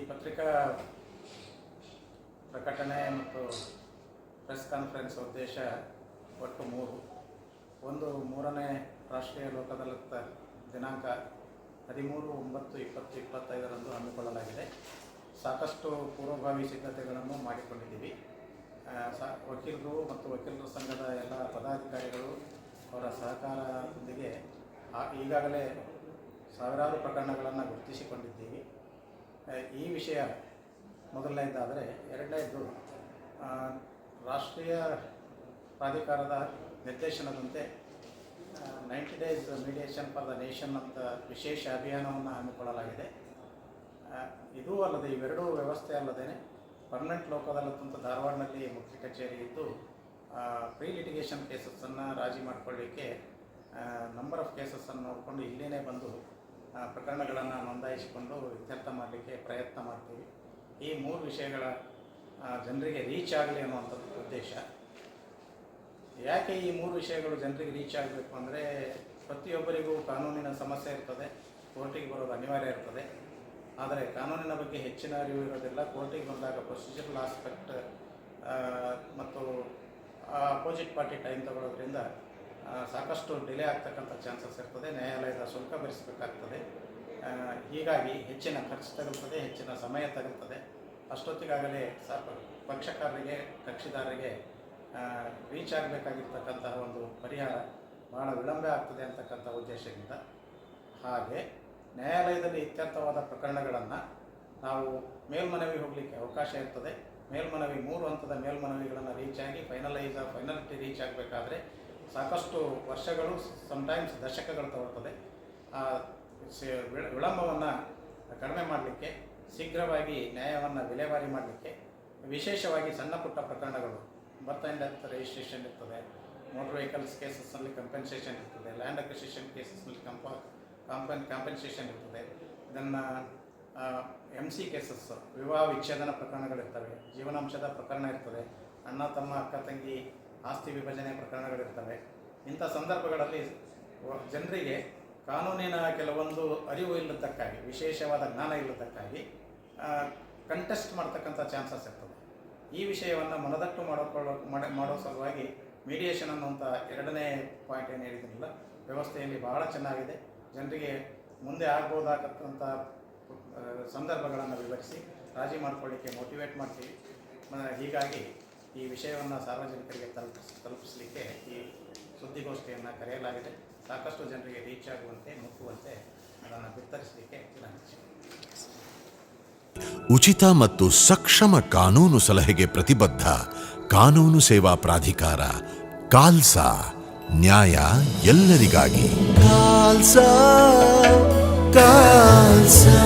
ಪತ್ರಿಕಾ ಪ್ರಕಟಣೆ ಮತ್ತು ಪ್ರೆಸ್ ಕಾನ್ಫರೆನ್ಸ್ ಉದ್ದೇಶ ಒಟ್ಟು 3. ಒಂದು, 3ನೇ ರಾಷ್ಟ್ರೀಯ ಲೋಕದಾಲತ್ ದಿನಾಂಕ 13/9/2025 ಹಮ್ಮಿಕೊಳ್ಳಲಾಗಿದೆ. ಸಾಕಷ್ಟು ಪೂರ್ವಭಾವಿ ಸಿದ್ಧತೆಗಳನ್ನು ಮಾಡಿಕೊಂಡಿದ್ದೀವಿ. ವಕೀಲರು ಮತ್ತು ವಕೀಲರ ಸಂಘದ ಎಲ್ಲ ಪದಾಧಿಕಾರಿಗಳು ಅವರ ಸಹಕಾರದೊಂದಿಗೆ ಈಗಾಗಲೇ ಸಾವಿರಾರು ಪ್ರಕರಣಗಳನ್ನು ಗುರುತಿಸಿಕೊಂಡಿದ್ದೀವಿ. ಈ ವಿಷಯ ಮೊದಲನೇದಾದರೆ, ಎರಡನೇದು ರಾಷ್ಟ್ರೀಯ ಪ್ರಾಧಿಕಾರದ ನಿರ್ದೇಶನದಂತೆ 90 days mediation for the nation ಅಂತ ವಿಶೇಷ ಅಭಿಯಾನವನ್ನು ಹಮ್ಮಿಕೊಳ್ಳಲಾಗಿದೆ. ಇದೂ ಅಲ್ಲದೆ, ಇವೆರಡೂ ವ್ಯವಸ್ಥೆ ಅಲ್ಲದೆ ಪರ್ಮನೆಂಟ್ ಲೋಕ್ ಅದಾಲತ್ ಅಂತ ಧಾರವಾಡನಲ್ಲಿ ಮುಖ್ಯ ಕಚೇರಿ ಇದ್ದು, ಪ್ರೀ ಲಿಟಿಗೇಷನ್ ಕೇಸಸ್ಸನ್ನು ರಾಜಿ ಮಾಡಿಕೊಳ್ಳಿಕ್ಕೆ ನಂಬರ್ ಆಫ್ ಕೇಸಸ್ಸನ್ನು ನೋಡಿಕೊಂಡು ಇಲ್ಲಿಯೇ ಬಂದು ಪ್ರಕರಣಗಳನ್ನು ನೋಂದಾಯಿಸಿಕೊಂಡು ಇತ್ಯರ್ಥ ಮಾಡಲಿಕ್ಕೆ ಪ್ರಯತ್ನ ಮಾಡ್ತೀವಿ. ಈ 3 ವಿಷಯಗಳ ಜನರಿಗೆ ರೀಚ್ ಆಗಲಿ ಅನ್ನುವಂಥದ್ದು ಉದ್ದೇಶ. ಯಾಕೆ ಈ 3 ವಿಷಯಗಳು ಜನರಿಗೆ ರೀಚ್ ಆಗಬೇಕು ಅಂದರೆ, ಪ್ರತಿಯೊಬ್ಬರಿಗೂ ಕಾನೂನಿನ ಸಮಸ್ಯೆ ಇರ್ತದೆ, ಕೋರ್ಟಿಗೆ ಬರೋದು ಅನಿವಾರ್ಯ ಇರ್ತದೆ. ಆದರೆ ಕಾನೂನಿನ ಬಗ್ಗೆ ಹೆಚ್ಚಿನ ಅರಿವು ಇರೋದಿಲ್ಲ. ಕೋರ್ಟಿಗೆ ಬಂದಾಗ ಪ್ರೊಸೀಜರಲ್ ಆಸ್ಪೆಕ್ಟ್ ಮತ್ತು ಅಪೋಸಿಟ್ ಪಾರ್ಟಿ ಟೈಮ್ ತಗೊಳ್ಳೋದ್ರಿಂದ ಸಾಕಷ್ಟು ಡಿಲೇ ಆಗ್ತಕ್ಕಂಥ ಚಾನ್ಸಸ್ ಇರ್ತದೆ. ನ್ಯಾಯಾಲಯದ ಶುಲ್ಕ ಭರಿಸಬೇಕಾಗ್ತದೆ. ಹೀಗಾಗಿ ಹೆಚ್ಚಿನ ಖರ್ಚು ತಗುಲ್ತದೆ, ಹೆಚ್ಚಿನ ಸಮಯ ತಗುಲ್ತದೆ. ಅಷ್ಟೊತ್ತಿಗಾಗಲೇ ಪಕ್ಷಕಾರರಿಗೆ, ಕಕ್ಷಿದಾರರಿಗೆ ರೀಚ್ ಆಗಬೇಕಾಗಿರ್ತಕ್ಕಂತಹ ಒಂದು ಪರಿಹಾರ ಭಾಳ ವಿಳಂಬ ಆಗ್ತದೆ ಅಂತಕ್ಕಂಥ ಉದ್ದೇಶದಿಂದ. ಹಾಗೆ ನ್ಯಾಯಾಲಯದಲ್ಲಿ ಇತ್ಯರ್ಥವಾದ ಪ್ರಕರಣಗಳನ್ನು ನಾವು ಮೇಲ್ಮನವಿ ಹೋಗಲಿಕ್ಕೆ ಅವಕಾಶ ಇರ್ತದೆ. ಮೇಲ್ಮನವಿ 3 ಹಂತದ ಮೇಲ್ಮನವಿಗಳನ್ನು ರೀಚ್ ಆಗಿ ಫೈನಲಿಟಿ ರೀಚ್ ಆಗಬೇಕಾದ್ರೆ ಸಾಕಷ್ಟು ವರ್ಷಗಳು, ಸಮಟೈಮ್ಸ್ ದಶಕಗಳು ತಗೊಳ್ತದೆ. ವಿಳಂಬವನ್ನು ಕಡಿಮೆ ಮಾಡಲಿಕ್ಕೆ, ಶೀಘ್ರವಾಗಿ ನ್ಯಾಯವನ್ನು ವಿಲೇವಾರಿ ಮಾಡಲಿಕ್ಕೆ, ವಿಶೇಷವಾಗಿ ಸಣ್ಣ ಪುಟ್ಟ ಪ್ರಕರಣಗಳು, ಬರ್ತ್ ಆ್ಯಂಡ್ ಡೆತ್ ರಿಜಿಸ್ಟ್ರೇಷನ್ ಇರ್ತದೆ, ಮೋಟರ್ ವೆಹಿಕಲ್ಸ್ ಕೇಸಸ್ನಲ್ಲಿ ಕಂಪೆನ್ಸೇಷನ್ ಇರ್ತದೆ, ಲ್ಯಾಂಡ್ ಅಕ್ವಿಸಿಷನ್ ಕೇಸಸ್ನಲ್ಲಿ ಕಾಂಪೆನ್ಸೇಷನ್ ಇರ್ತದೆ. ಇದನ್ನು MC ಕೇಸಸ್, ವಿವಾಹ ವಿಚ್ಛೇದನ ಪ್ರಕರಣಗಳಿರ್ತವೆ, ಜೀವನಾಂಶದ ಪ್ರಕರಣ ಇರ್ತದೆ, ಅಣ್ಣ ತಮ್ಮ ಅಕ್ಕ ತಂಗಿ ಆಸ್ತಿ ವಿಭಜನೆ ಪ್ರಕರಣಗಳಿರ್ತವೆ. ಇಂಥ ಸಂದರ್ಭಗಳಲ್ಲಿ ಜನರಿಗೆ ಕಾನೂನಿನ ಕೆಲವೊಂದು ಅರಿವು ಇಲ್ಲದಕ್ಕಾಗಿ, ವಿಶೇಷವಾದ ಜ್ಞಾನ ಇಲ್ಲದಕ್ಕಾಗಿ ಕಂಟೆಸ್ಟ್ ಮಾಡ್ತಕ್ಕಂಥ ಚಾನ್ಸಸ್ ಇರ್ತದೆ. ಈ ವಿಷಯವನ್ನು ಮನದಟ್ಟು ಮಾಡೋ ಸಲುವಾಗಿ ಮೀಡಿಯೇಷನ್ ಅನ್ನುವಂಥ 2ನೇ ಪಾಯಿಂಟ್ ಏನು ಹೇಳಿದ್ರಲ್ಲ, ವ್ಯವಸ್ಥೆಯಲ್ಲಿ ಬಹಳ ಚೆನ್ನಾಗಿದೆ. ಜನರಿಗೆ ಮುಂದೆ ಆಗ್ಬೋದಾಗತಕ್ಕಂಥ ಸಂದರ್ಭಗಳನ್ನು ವಿವರಿಸಿ ರಾಜಿ ಮಾಡಿಕೊಳ್ಳಿಕ್ಕೆ ಮೋಟಿವೇಟ್ ಮಾಡ್ತೀವಿ. ಹೀಗಾಗಿ ಈ ವಿಷಯವನ್ನು ಸಾರ್ವಜನಿಕರಿಗೆ ತಲುಪಿಸಲಿಕ್ಕೆ ಈ ಸುದ್ದಿಗೋಷ್ಠಿಯನ್ನು ಕರೆಯಲಾಗಿದೆ. ಸಾಕಷ್ಟು ಜನರಿಗೆ ರೀಚ್ ಆಗುವಂತೆ, ಮುಟ್ಟುವಂತೆ ಅದನ್ನು ಬಿತ್ತರಿಸಲಿಕ್ಕೆ ವಿನಂತಿಸಿ. ಉಚಿತ ಮತ್ತು ಸಕ್ಷಮ ಕಾನೂನು ಸಲಹೆಗೆ ಪ್ರತಿಬದ್ಧ ಕಾನೂನು ಸೇವಾ ಪ್ರಾಧಿಕಾರ ಕಾಲ್ಸಾ. ನ್ಯಾಯ ಎಲ್ಲರಿಗಾಗಿ. ಕಾಲ್ಸಾ.